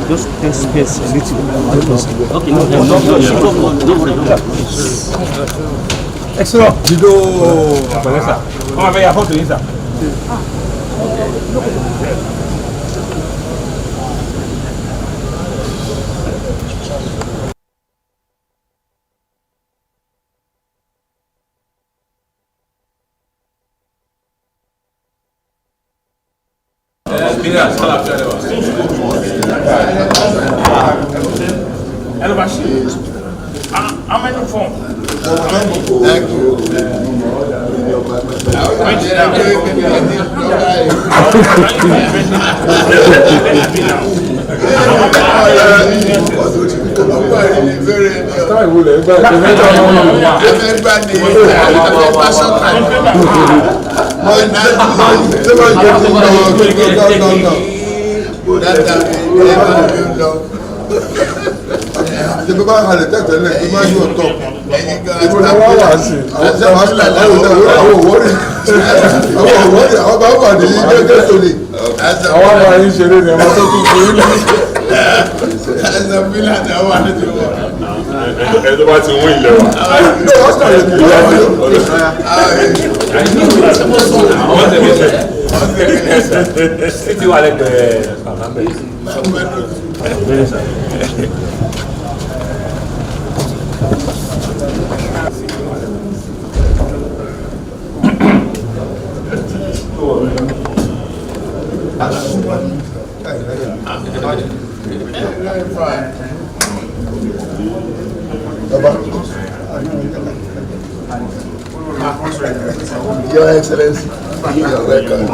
Just space a little. Okay, no, Extra. Dido. Come on, I want to inside. How many forms? Thank you. The Baba had a title like the man you on top. People know what I see. I was worried. I was worried. Your Excellency, you are welcome.